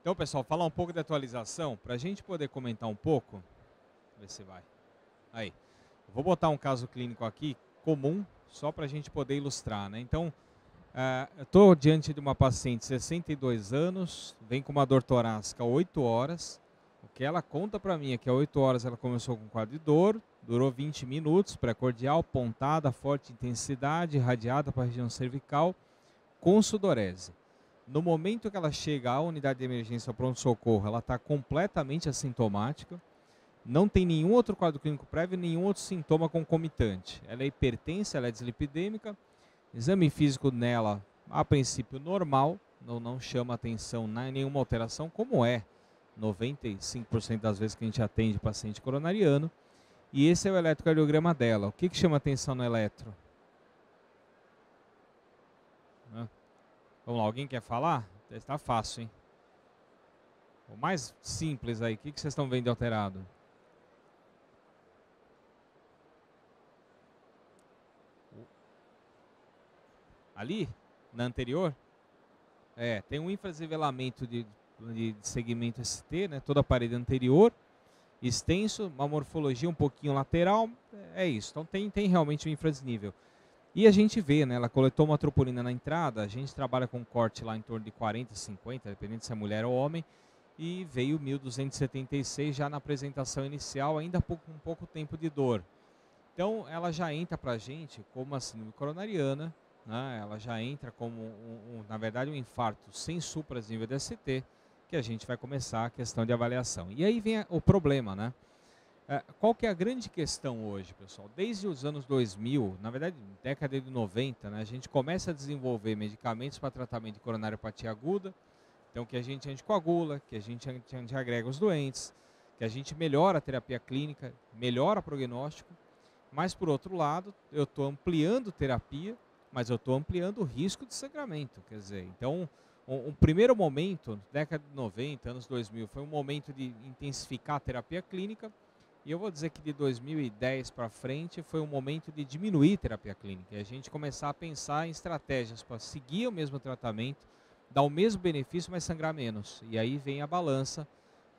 Então, pessoal, falar um pouco de atualização, para a gente poder comentar um pouco, ver se vai. Aí, eu vou botar um caso clínico aqui comum, só para a gente poder ilustrar, né? Então, eu estou diante de uma paciente de 62 anos, vem com uma dor torácica há 8 horas. O que ela conta para mim é que há 8 horas ela começou com quadro de dor, durou 20 minutos, pré-cordial, pontada, forte intensidade, irradiada para a região cervical, com sudorese. No momento que ela chega à unidade de emergência pronto-socorro, ela está completamente assintomática, não tem nenhum outro quadro clínico prévio, nenhum outro sintoma concomitante. Ela é hipertensa, ela é dislipidêmica, exame físico nela, a princípio normal, não chama atenção nenhuma alteração, como é 95% das vezes que a gente atende paciente coronariano. E esse é o eletrocardiograma dela. O que chama atenção no eletro? Vamos lá, alguém quer falar? Está fácil, hein? O mais simples aí, o que vocês estão vendo de alterado? Ali, na anterior, tem um infrasivelamento de segmento ST, né, toda a parede anterior, extenso, uma morfologia um pouquinho lateral, é isso. Então tem realmente um infradesnível. E a gente vê, né, ela coletou uma troponina na entrada, a gente trabalha com corte lá em torno de 40, 50, dependendo se é mulher ou homem, e veio 1276 já na apresentação inicial, ainda com pouco tempo de dor. Então ela já entra para a gente como a síndrome coronariana, né? Ela já entra como, na verdade, um infarto sem supra-nível de ST, que a gente vai começar a questão de avaliação. E aí vem o problema, né? Qual que é a grande questão hoje, pessoal? Desde os anos 2000, na verdade, década de 90, né, a gente começa a desenvolver medicamentos para tratamento de coronariopatia aguda, então que a gente anticoagula, que a gente antiagrega os doentes, que a gente melhora a terapia clínica, melhora o prognóstico, mas por outro lado, eu estou ampliando terapia, mas eu estou ampliando o risco de sangramento, quer dizer, então um primeiro momento, década de 90, anos 2000, foi um momento de intensificar a terapia clínica, e eu vou dizer que de 2010 para frente foi um momento de diminuir a terapia clínica, e a gente começar a pensar em estratégias para seguir o mesmo tratamento, dar o mesmo benefício, mas sangrar menos. E aí vem a balança,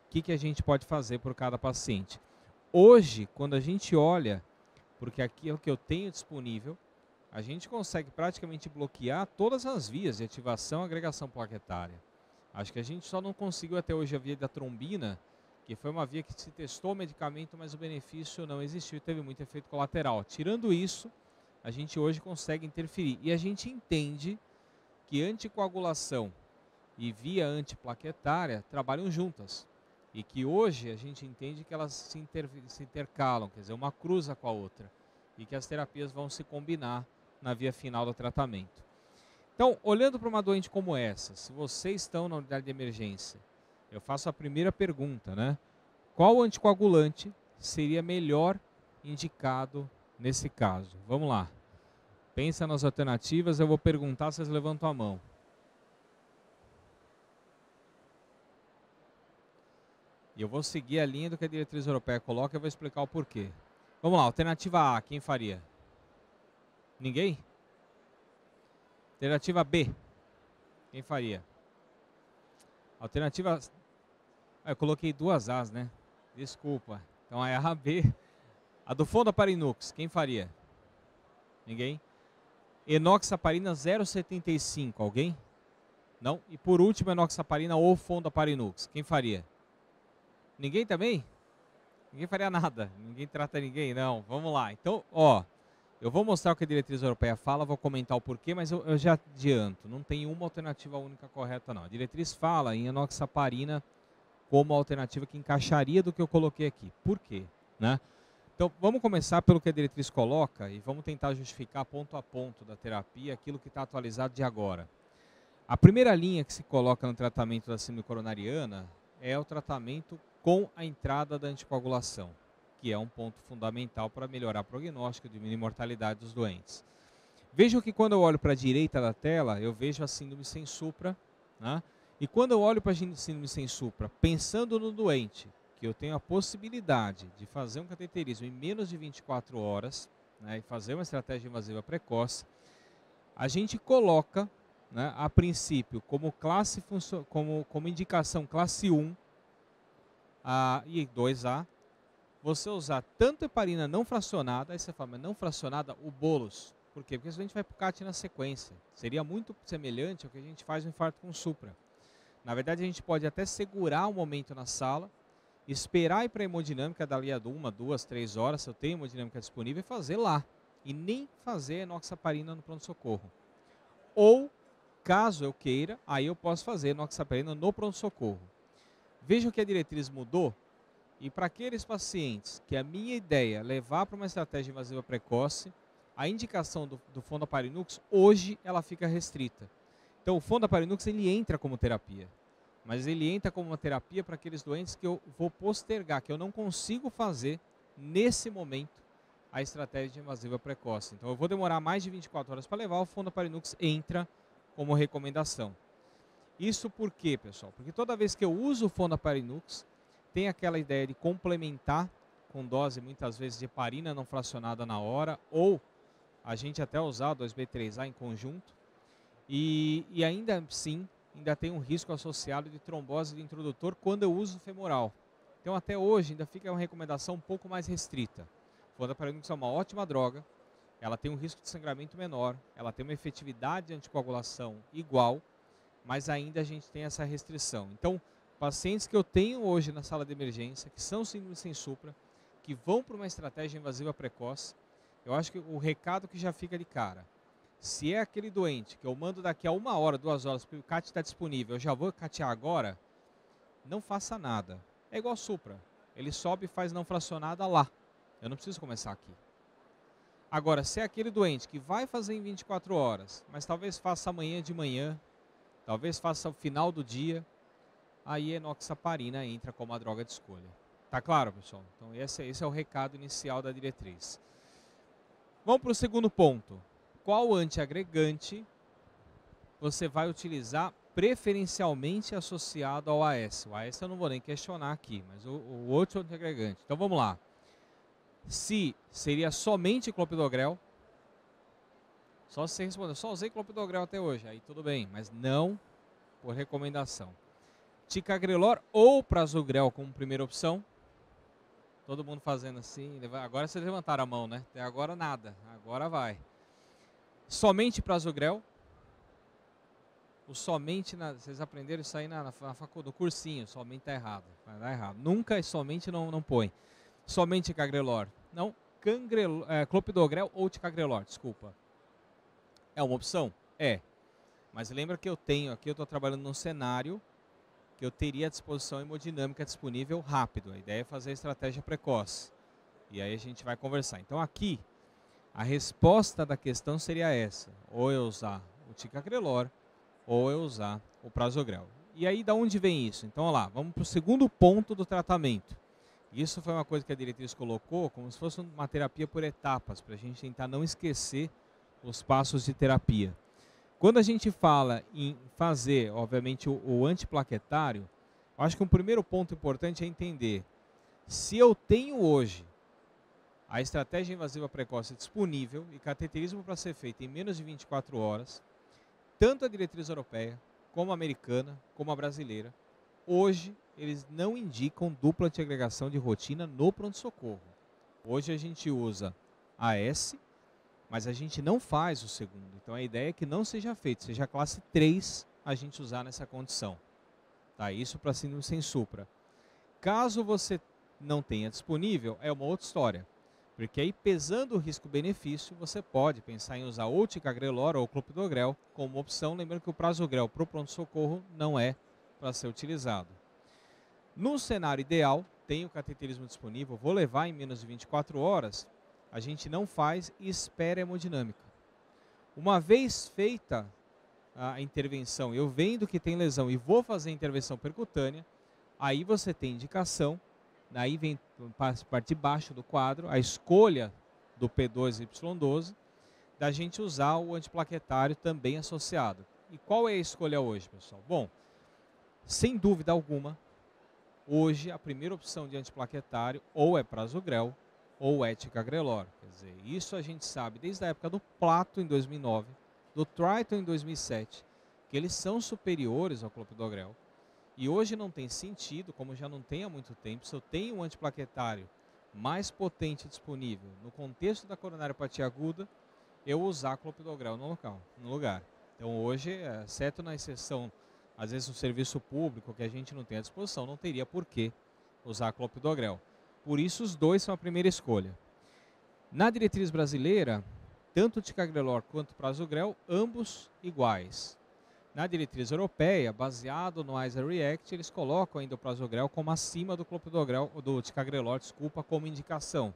o que a gente pode fazer por cada paciente. Hoje, quando a gente olha, porque aqui é o que eu tenho disponível, a gente consegue praticamente bloquear todas as vias de ativação e agregação plaquetária. Acho que a gente só não conseguiu até hoje a via da trombina, que foi uma via que se testou o medicamento, mas o benefício não existiu e teve muito efeito colateral. Tirando isso, a gente hoje consegue interferir. E a gente entende que anticoagulação e via antiplaquetária trabalham juntas. E que hoje a gente entende que elas se intercalam, quer dizer, uma cruza com a outra. E que as terapias vão se combinar na via final do tratamento. Então, olhando para uma doente como essa, se vocês estão na unidade de emergência, eu faço a primeira pergunta, né? Qual anticoagulante seria melhor indicado nesse caso? Vamos lá. Pensa nas alternativas, eu vou perguntar, vocês levantam a mão. E eu vou seguir a linha do que a diretriz europeia coloca e eu vou explicar o porquê. Vamos lá, alternativa A, quem faria? Ninguém? Alternativa B, quem faria? Alternativa... eu coloquei duas As, né? Desculpa. Então é a B. A do Fondaparinux, quem faria? Ninguém? Enoxaparina 0,75, alguém? Não? E por último, enoxaparina ou Fondaparinux, quem faria? Ninguém também? Ninguém faria nada. Ninguém trata ninguém, não. Vamos lá. Então, ó, eu vou mostrar o que a diretriz europeia fala, vou comentar o porquê, mas eu já adianto, não tem uma alternativa única correta, não. A diretriz fala em enoxaparina como alternativa que encaixaria do que eu coloquei aqui. Por quê? Né? Então, vamos começar pelo que a diretriz coloca e vamos tentar justificar ponto a ponto da terapia aquilo que está atualizado de agora. A primeira linha que se coloca no tratamento da síndrome coronariana é o tratamento com a entrada da anticoagulação, que é um ponto fundamental para melhorar o prognóstico e diminuir a mortalidade dos doentes. Vejam que quando eu olho para a direita da tela, eu vejo a síndrome sem supra, né? E quando eu olho para a síndrome sem supra, pensando no doente, que eu tenho a possibilidade de fazer um cateterismo em menos de 24 horas, né, e fazer uma estratégia invasiva precoce, a gente coloca, né, a princípio, como indicação classe 1 e 2A, você usar tanto heparina não fracionada, aí você fala, mas não fracionada, o bolos. Por quê? Porque senão a gente vai para o CAT na sequência. Seria muito semelhante ao que a gente faz no infarto com supra. Na verdade, a gente pode até segurar um momento na sala, esperar ir para a hemodinâmica dali a 1, 2, 3 horas, se eu tenho hemodinâmica disponível, e fazer lá. E nem fazer enoxaparina no pronto-socorro. Ou, caso eu queira, aí eu posso fazer enoxaparina no pronto-socorro. Vejam que a diretriz mudou. E para aqueles pacientes que a minha ideia é levar para uma estratégia invasiva precoce, a indicação do Fondaparinux, hoje, ela fica restrita. Então, o Fondaparinux, ele entra como terapia. Mas ele entra como uma terapia para aqueles doentes que eu vou postergar, que eu não consigo fazer, nesse momento, a estratégia invasiva precoce. Então, eu vou demorar mais de 24 horas para levar, o Fondaparinux entra como recomendação. Isso por quê, pessoal? Porque toda vez que eu uso o Fondaparinux, tem aquela ideia de complementar com dose, muitas vezes, de heparina não fracionada na hora, ou a gente até usar o 2B3A em conjunto, e ainda assim, ainda tem um risco associado de trombose do introdutor quando eu uso femoral. Então, até hoje, ainda fica uma recomendação um pouco mais restrita. O Fondaparinux é uma ótima droga, ela tem um risco de sangramento menor, ela tem uma efetividade de anticoagulação igual, mas ainda a gente tem essa restrição. Então, pacientes que eu tenho hoje na sala de emergência, que são síndrome sem supra, que vão para uma estratégia invasiva precoce, eu acho que o recado que já fica de cara, se é aquele doente que eu mando daqui a 1 hora, 2 horas, porque o CAT está disponível, eu já vou catear agora, não faça nada. É igual supra, ele sobe e faz não fracionada lá, eu não preciso começar aqui. Agora, se é aquele doente que vai fazer em 24 horas, mas talvez faça amanhã de manhã, talvez faça o final do dia, aí a enoxaparina entra como a droga de escolha. Tá claro, pessoal? Então esse é o recado inicial da diretriz. Vamos para o segundo ponto. Qual antiagregante você vai utilizar preferencialmente associado ao AS? O AS eu não vou nem questionar aqui, mas o outro antiagregante. Então vamos lá. Se seria somente clopidogrel, só se você responder, só usei clopidogrel até hoje, aí tudo bem, mas não por recomendação. Ticagrelor ou prasugrel como primeira opção. Todo mundo fazendo assim. Agora vocês levantaram a mão, né? Até agora nada. Agora vai. Somente prasugrel. O somente, vocês aprenderam isso aí na faculdade, no cursinho. Somente está errado. Vai dar errado. Nunca somente não põe. Somente ticagrelor. Não. Clopidogrel ou ticagrelor, desculpa. É uma opção? É. Mas lembra que eu tenho aqui, eu estou trabalhando num cenário que eu teria à disposição hemodinâmica disponível rápido. A ideia é fazer a estratégia precoce. E aí a gente vai conversar. Então aqui, a resposta da questão seria essa. Ou eu usar o ticagrelor, ou eu usar o prasugrel. E aí, da onde vem isso? Então, olha lá, vamos para o segundo ponto do tratamento. Isso foi uma coisa que a diretriz colocou, como se fosse uma terapia por etapas, para a gente tentar não esquecer os passos de terapia. Quando a gente fala em fazer, obviamente, o antiplaquetário, eu acho que um primeiro ponto importante é entender se eu tenho hoje a estratégia invasiva precoce disponível e cateterismo para ser feito em menos de 24 horas, tanto a diretriz europeia, como a americana, como a brasileira, hoje eles não indicam dupla antiagregação de rotina no pronto-socorro. Hoje a gente usa AS, mas a gente não faz o segundo. Então a ideia é que não seja feito, seja classe 3 a gente usar nessa condição. Tá? Isso para síndrome sem supra. Caso você não tenha disponível, é uma outra história. Porque aí, pesando o risco-benefício, você pode pensar em usar ou ticagrelor ou clopidogrel como opção, lembrando que o prasugrel para o pronto-socorro não é para ser utilizado. No cenário ideal, tem o cateterismo disponível, vou levar em menos de 24 horas, a gente não faz e espera a hemodinâmica. Uma vez feita a intervenção, eu vendo que tem lesão e vou fazer a intervenção percutânea, aí você tem indicação, aí vem para a parte de baixo do quadro, a escolha do P2 e Y12, da gente usar o antiplaquetário também associado. E qual é a escolha hoje, pessoal? Bom, sem dúvida alguma, hoje a primeira opção de antiplaquetário ou é prasugrel ou é ticagrelor. Quer dizer, isso a gente sabe desde a época do Plato em 2009, do Triton em 2007, que eles são superiores ao clopidogrel. E hoje não tem sentido, como já não tem há muito tempo, se eu tenho um antiplaquetário mais potente disponível no contexto da coronariopatia aguda, eu usar clopidogrel no lugar. Então hoje, exceto na exceção, às vezes no serviço público que a gente não tem à disposição, não teria por que usar clopidogrel. Por isso os dois são a primeira escolha. Na diretriz brasileira, tanto o ticagrelor quanto o prasugrel, ambos iguais. Na diretriz europeia, baseado no ISA React, eles colocam ainda o prasugrel como acima do clopidogrel, do ticagrelor, como indicação,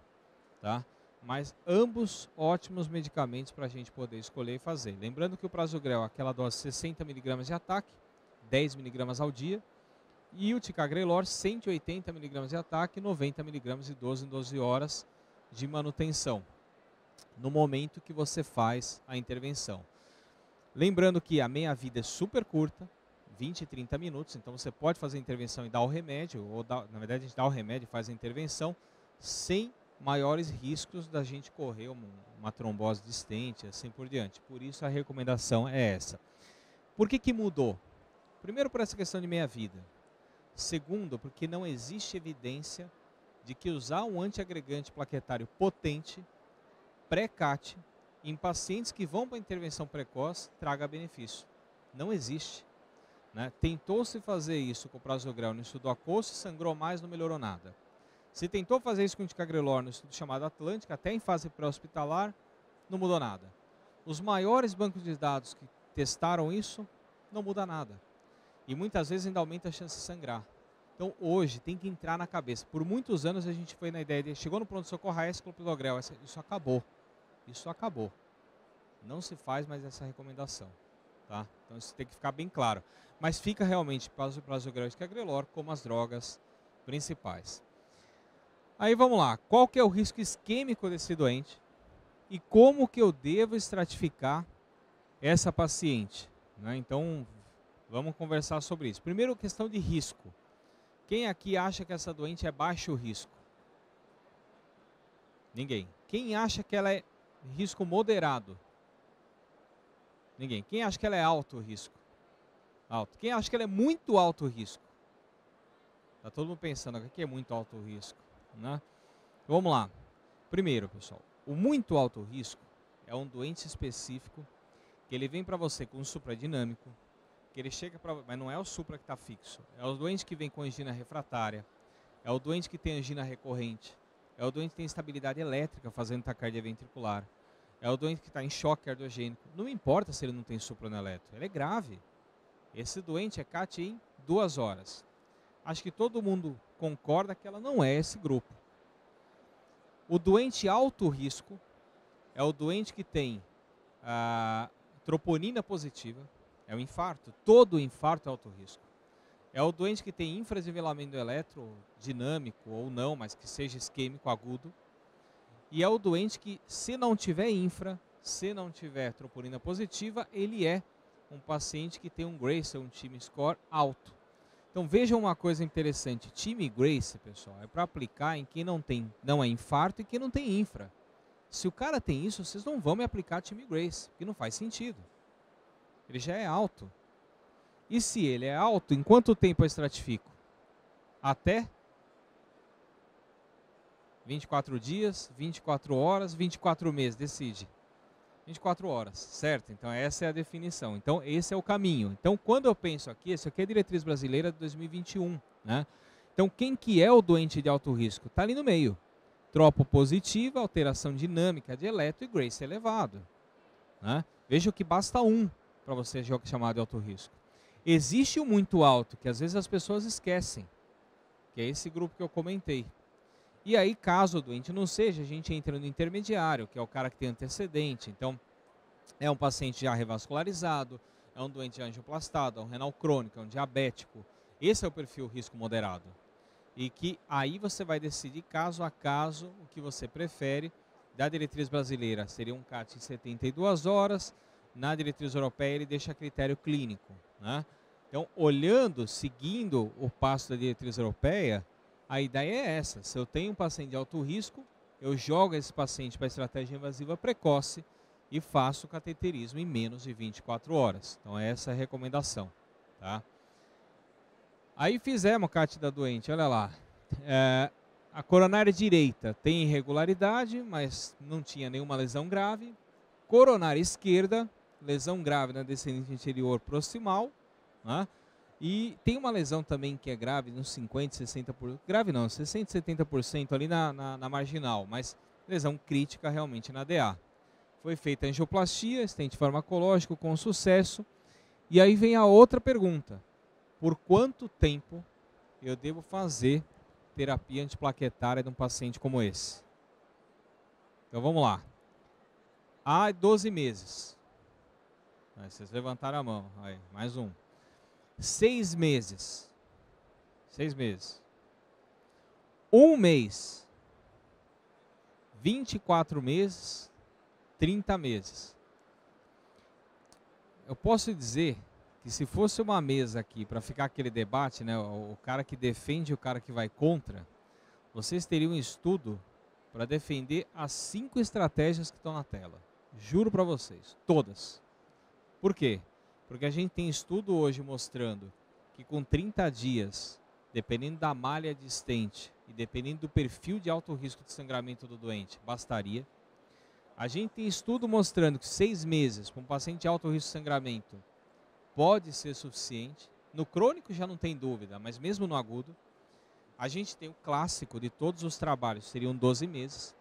tá? Mas ambos ótimos medicamentos para a gente poder escolher e fazer. Lembrando que o prasugrel, aquela dose 60 mg de ataque, 10 mg ao dia, e o ticagrelor 180 mg de ataque, 90 mg de 12 em 12 horas de manutenção, no momento que você faz a intervenção. Lembrando que a meia-vida é super curta, 20 e 30 minutos, então você pode fazer a intervenção e dar o remédio, ou na verdade a gente dá o remédio e faz a intervenção, sem maiores riscos da gente correr uma trombose de stent, assim por diante. Por isso a recomendação é essa. Por que mudou? Primeiro, por essa questão de meia-vida. Segundo, porque não existe evidência de que usar um antiagregante plaquetário potente, pré-CAT, em pacientes que vão para a intervenção precoce, traga benefício. Não existe. Né? Tentou-se fazer isso com o prasugrel no estudo ACOST, sangrou mais, não melhorou nada. Se tentou fazer isso com o ticagrelor no estudo chamado Atlântica, até em fase pré-hospitalar, não mudou nada. Os maiores bancos de dados que testaram isso, não muda nada. E muitas vezes ainda aumenta a chance de sangrar. Então hoje tem que entrar na cabeça. Por muitos anos a gente foi na ideia de, chegou no pronto-socorro, clopidogrel, isso acabou. Isso acabou. Não se faz mais essa recomendação. Tá? Então isso tem que ficar bem claro. Mas fica realmente prasugrel e ticagrelor como as drogas principais. Aí vamos lá. Qual que é o risco isquêmico desse doente? E como que eu devo estratificar essa paciente? Né? Então vamos conversar sobre isso. Primeiro, questão de risco. Quem aqui acha que essa doente é baixo risco? Ninguém. Quem acha que ela é risco moderado? Ninguém. Quem acha que ela é alto risco? Alto. Quem acha que ela é muito alto risco? Tá todo mundo pensando, o que é muito alto risco? Né? Vamos lá. Primeiro, pessoal, o muito alto risco é um doente específico que ele vem para você com um supradinâmico, que ele chega para, mas não é o supra que está fixo, é o doente que vem com angina refratária, é o doente que tem angina recorrente, é o doente que tem instabilidade elétrica fazendo taquicardia ventricular, é o doente que está em choque cardiogênico. Não importa se ele não tem supraneletro, ele é grave. Esse doente é CAT em 2 horas. Acho que todo mundo concorda que ela não é esse grupo. O doente alto risco é o doente que tem a troponina positiva, é o infarto. Todo infarto é alto risco. É o doente que tem infrasivelamento eletrodinâmico ou não, mas que seja isquêmico agudo. E é o doente que, se não tiver infra, se não tiver troponina positiva, ele é um paciente que tem um Grace, um time score alto. Então vejam uma coisa interessante, time Grace, pessoal, é para aplicar em quem não é infarto e quem não tem infra. Se o cara tem isso, vocês não vão me aplicar time Grace, porque não faz sentido. Ele já é alto. E se ele é alto, em quanto tempo eu estratifico? Até 24 dias, 24 horas, 24 meses, decide. 24 horas, certo? Então essa é a definição. Então esse é o caminho. Então quando eu penso aqui, isso aqui é a diretriz brasileira de 2021, né? Então quem que é o doente de alto risco? Está ali no meio. Tropo positiva, alteração dinâmica de eletro e Grace elevado. Né? Veja que basta um para você chamar de alto risco. Existe o muito alto, que às vezes as pessoas esquecem, que é esse grupo que eu comentei. E aí, caso o doente não seja, a gente entra no intermediário, que é o cara que tem antecedente. Então, é um paciente já revascularizado, é um doente angioplastado, é um renal crônico, é um diabético. Esse é o perfil risco moderado. E que aí você vai decidir caso a caso o que você prefere. Da diretriz brasileira seria um CAT em 72 horas, na diretriz europeia ele deixa a critério clínico. Né? Então, olhando, seguindo o passo da diretriz europeia, a ideia é essa. Se eu tenho um paciente de alto risco, eu jogo esse paciente para a estratégia invasiva precoce. e faça o cateterismo em menos de 24 horas. Então essa é a recomendação, tá? Aí fizemos a CAT da doente, olha lá. A coronária direita tem irregularidade, mas não tinha nenhuma lesão grave. Coronária esquerda, lesão grave na descendente anterior proximal, né? E tem uma lesão também que é grave, uns 50%, 60%, grave não, 60%, 70% ali na marginal, mas lesão crítica realmente na DA. Foi feita a angioplastia, estente farmacológico com sucesso. E aí vem a outra pergunta: por quanto tempo eu devo fazer terapia antiplaquetária de um paciente como esse? Então vamos lá. Há 12 meses. Aí, vocês levantaram a mão. Aí, mais um. 6 meses. 6 meses. 1 mês. 24 meses. 30 meses. Eu posso dizer que se fosse uma mesa aqui para ficar aquele debate, né, o cara que defende e o cara que vai contra, vocês teriam um estudo para defender as 5 estratégias que estão na tela. Juro para vocês, todas. Por quê? Porque a gente tem estudo hoje mostrando que com 30 dias, dependendo da malha de stent e dependendo do perfil de alto risco de sangramento do doente, bastaria. A gente tem estudo mostrando que 6 meses para um paciente de alto risco de sangramento pode ser suficiente. No crônico já não tem dúvida, mas mesmo no agudo. A gente tem o clássico de todos os trabalhos, seriam 12 meses.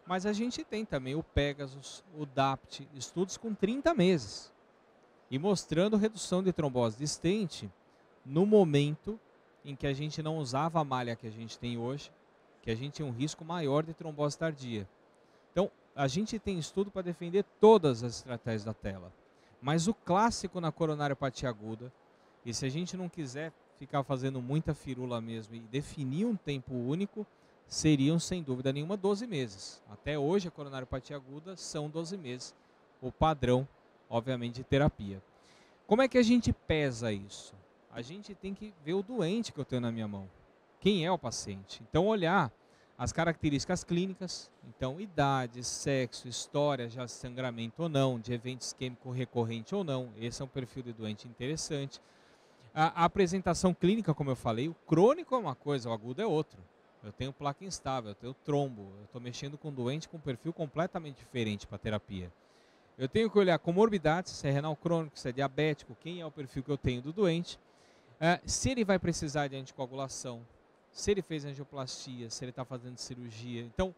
Mas a gente tem também o Pegasus, o DAPT, estudos com 30 meses. E mostrando redução de trombose de stent no momento em que a gente não usava a malha que a gente tem hoje, que a gente tinha um risco maior de trombose tardia. Então, a gente tem estudo para defender todas as estratégias da tela. Mas o clássico na coronariopatia aguda, e se a gente não quiser ficar fazendo muita firula mesmo e definir um tempo único, seriam sem dúvida nenhuma 12 meses. Até hoje a coronariopatia aguda são 12 meses, o padrão, obviamente, de terapia. Como é que a gente pesa isso? A gente tem que ver o doente que eu tenho na minha mão. Quem é o paciente? Então olhar as características clínicas, então idade, sexo, história já de sangramento ou não, de evento isquêmico recorrente ou não, esse é um perfil de doente interessante. A apresentação clínica, como eu falei, o crônico é uma coisa, o agudo é outro. Eu tenho placa instável, eu tenho trombo, eu estou mexendo com um doente com um perfil completamente diferente para terapia. Eu tenho que olhar comorbidades, se é renal crônico, se é diabético, quem é o perfil que eu tenho do doente, se ele vai precisar de anticoagulação, se ele fez angioplastia, se ele está fazendo cirurgia. Então,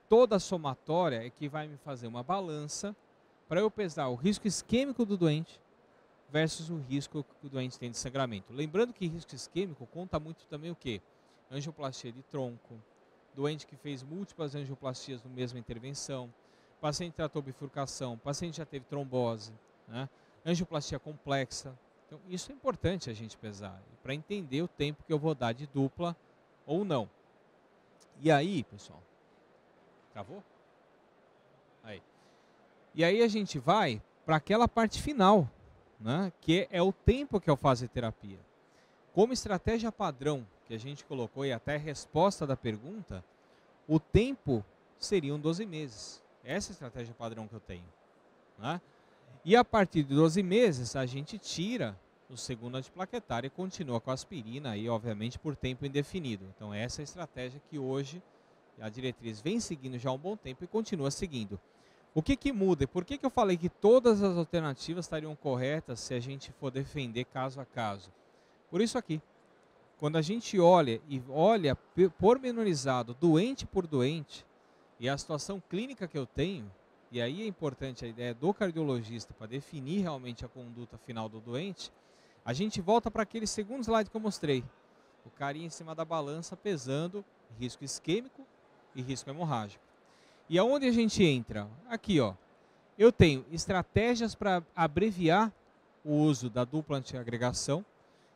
toda a somatória é que vai me fazer uma balança para eu pesar o risco isquêmico do doente versus o risco que o doente tem de sangramento. Lembrando que risco isquêmico conta muito também o quê? Angioplastia de tronco, doente que fez múltiplas angioplastias no mesma intervenção, paciente que tratou bifurcação, paciente já teve trombose, né? Angioplastia complexa. Então, isso é importante a gente pesar, para entender o tempo que eu vou dar de dupla ou não. E aí, pessoal, travou? Aí. E aí a gente vai para aquela parte final, né, que é o tempo que eu faço de terapia. Como estratégia padrão que a gente colocou e até a resposta da pergunta, o tempo seriam 12 meses. Essa é a estratégia padrão que eu tenho, né? E a partir de 12 meses, a gente tira o segundo antiplaquetário e continua com a aspirina, aí, obviamente, por tempo indefinido. Então, essa é a estratégia que hoje a diretriz vem seguindo já há um bom tempo e continua seguindo. O que muda? Por que eu falei que todas as alternativas estariam corretas se a gente for defender caso a caso? Por isso aqui. Quando a gente olha pormenorizado, doente por doente, e a situação clínica que eu tenho, e aí é importante a ideia do cardiologista para definir realmente a conduta final do doente, a gente volta para aquele segundo slide que eu mostrei. O carinha em cima da balança pesando risco isquêmico e risco hemorrágico. E aonde a gente entra? Aqui, ó. Eu tenho estratégias para abreviar o uso da dupla antiagregação.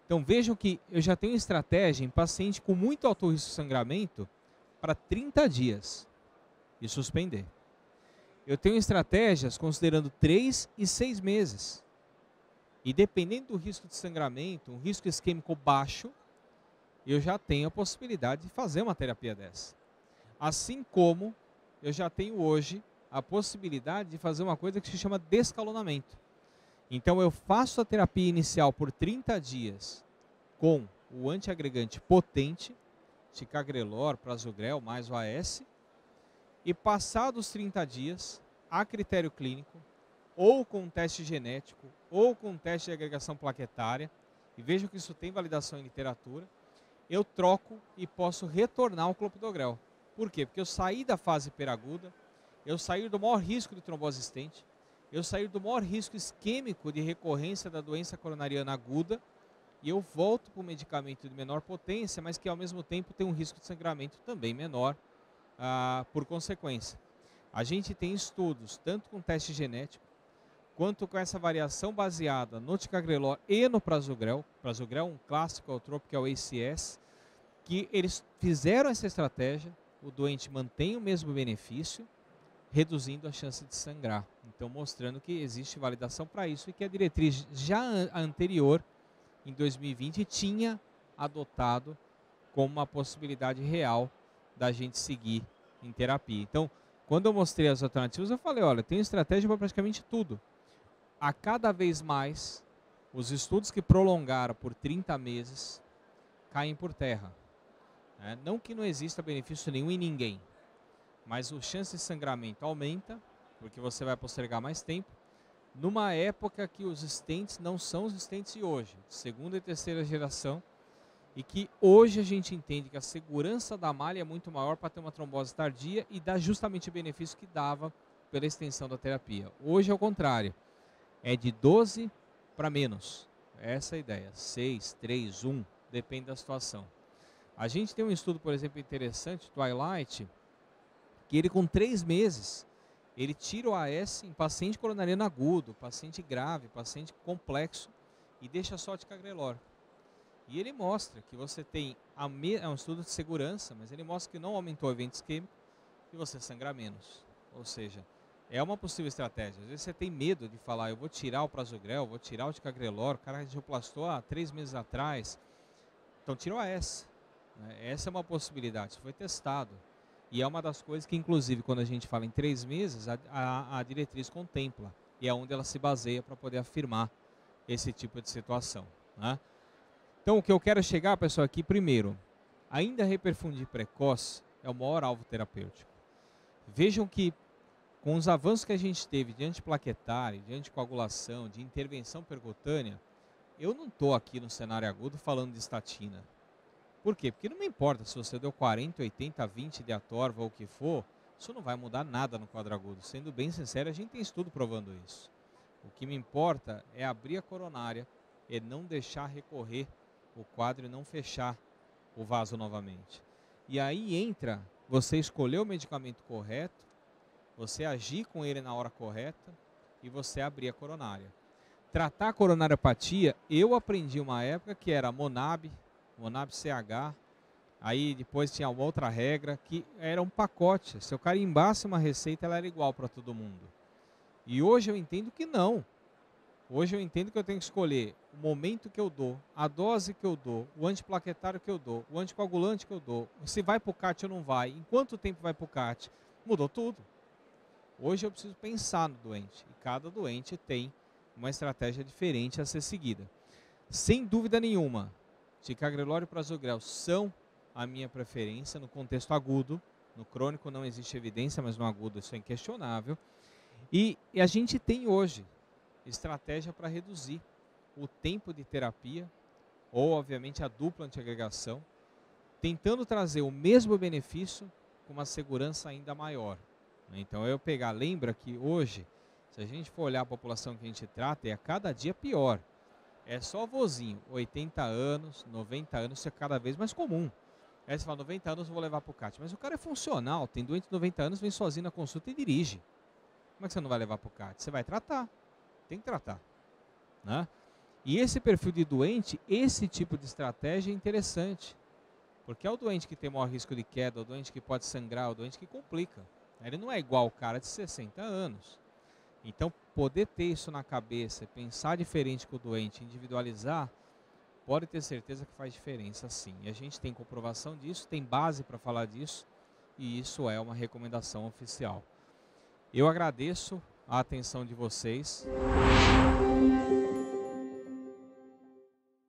Então vejam que eu já tenho estratégia em paciente com muito alto risco de sangramento para 30 dias e suspender. Eu tenho estratégias considerando 3 e 6 meses. E dependendo do risco de sangramento, um risco isquêmico baixo, eu já tenho a possibilidade de fazer uma terapia dessa. Assim como eu já tenho hoje a possibilidade de fazer uma coisa que se chama descalonamento. Então eu faço a terapia inicial por 30 dias com o antiagregante potente, ticagrelor, prasugrel mais o AS, e passados 30 dias, a critério clínico, ou com teste genético, ou com teste de agregação plaquetária, e vejam que isso tem validação em literatura, eu troco e posso retornar ao clopidogrel. Por quê? Porque eu saí da fase hiperaguda, eu saí do maior risco de trombose existente, eu saí do maior risco isquêmico de recorrência da doença coronariana aguda, e eu volto para o medicamento de menor potência, mas que ao mesmo tempo tem um risco de sangramento também menor, por consequência. A gente tem estudos, tanto com teste genético, quanto com essa variação baseada no ticagrelor e no prasugrel. Prasugrel é um clássico alotrópico, que é o ACS, que eles fizeram essa estratégia, o doente mantém o mesmo benefício, reduzindo a chance de sangrar. Então, mostrando que existe validação para isso e que a diretriz já anterior, em 2020, tinha adotado como uma possibilidade real da gente seguir em terapia. Então, quando eu mostrei as alternativas, eu falei, olha, tem estratégia para praticamente tudo. A cada vez mais, os estudos que prolongaram por 30 meses caem por terra. Não que não exista benefício nenhum em ninguém, mas a chance de sangramento aumenta, porque você vai postergar mais tempo, numa época que os stents não são os stents de hoje, segunda e terceira geração, e que hoje a gente entende que a segurança da malha é muito maior para ter uma trombose tardia e dá justamente o benefício que dava pela extensão da terapia. Hoje é o contrário, é de 12 para menos, essa é a ideia, 6, 3, 1, depende da situação. A gente tem um estudo, por exemplo, interessante, Twilight, que ele com 3 meses, ele tira o AS em paciente coronariano agudo, paciente grave, paciente complexo, e deixa só ticagrelor. E ele mostra que você tem, é um estudo de segurança, mas ele mostra que não aumentou o evento isquêmico e você sangra menos. Ou seja, é uma possível estratégia. Às vezes você tem medo de falar, eu vou tirar o prasugrel, vou tirar o ticagrelor, o cara angioplastou há 3 meses atrás, então tira o AS. Essa é uma possibilidade, isso foi testado. E é uma das coisas que, inclusive, quando a gente fala em 3 meses, a diretriz contempla. E é onde ela se baseia para poder afirmar esse tipo de situação. Então, o que eu quero chegar, pessoal, aqui, primeiro, ainda reperfundir precoce é o maior alvo terapêutico. Vejam que, com os avanços que a gente teve de antiplaquetário, de anticoagulação, de intervenção percutânea, eu não estou aqui no cenário agudo falando de estatina. Por quê? Porque não me importa se você deu 40, 80, 20 de atorva ou o que for, isso não vai mudar nada no quadro agudo. Sendo bem sincero, a gente tem estudo provando isso. O que me importa é abrir a coronária e não deixar recorrer o quadro e não fechar o vaso novamente. E aí entra você escolher o medicamento correto, você agir com ele na hora correta e você abrir a coronária. Tratar a coronariopatia, eu aprendi uma época que era Monab CH, aí depois tinha uma outra regra que era um pacote. Se eu carimbasse uma receita, ela era igual para todo mundo. E hoje eu entendo que não. Hoje eu entendo que eu tenho que escolher o momento que eu dou, a dose que eu dou, o antiplaquetário que eu dou, o anticoagulante que eu dou, se vai para o CAT ou não vai, em quanto tempo vai para o CAT. Mudou tudo. Hoje eu preciso pensar no doente. E cada doente tem uma estratégia diferente a ser seguida. Sem dúvida nenhuma, ticagrelor e prasugrel são a minha preferência no contexto agudo. No crônico não existe evidência, mas no agudo isso é inquestionável. E a gente tem hoje estratégia para reduzir o tempo de terapia, ou obviamente a dupla antiagregação, tentando trazer o mesmo benefício com uma segurança ainda maior. Então eu lembra que hoje, se a gente for olhar a população que a gente trata, é a cada dia pior. É só vozinho, 80 anos, 90 anos, isso é cada vez mais comum. Aí você fala, 90 anos eu vou levar para o CAT. Mas o cara é funcional, tem doente de 90 anos, vem sozinho na consulta e dirige. Como é que você não vai levar para o CAT? Você vai tratar, tem que tratar. E esse perfil de doente, esse tipo de estratégia é interessante. Porque é o doente que tem maior risco de queda, é o doente que pode sangrar, é o doente que complica. Ele não é igual o cara de 60 anos. Então, poder ter isso na cabeça, pensar diferente com o doente, individualizar, pode ter certeza que faz diferença sim. E a gente tem comprovação disso, tem base para falar disso, e isso é uma recomendação oficial. Eu agradeço a atenção de vocês.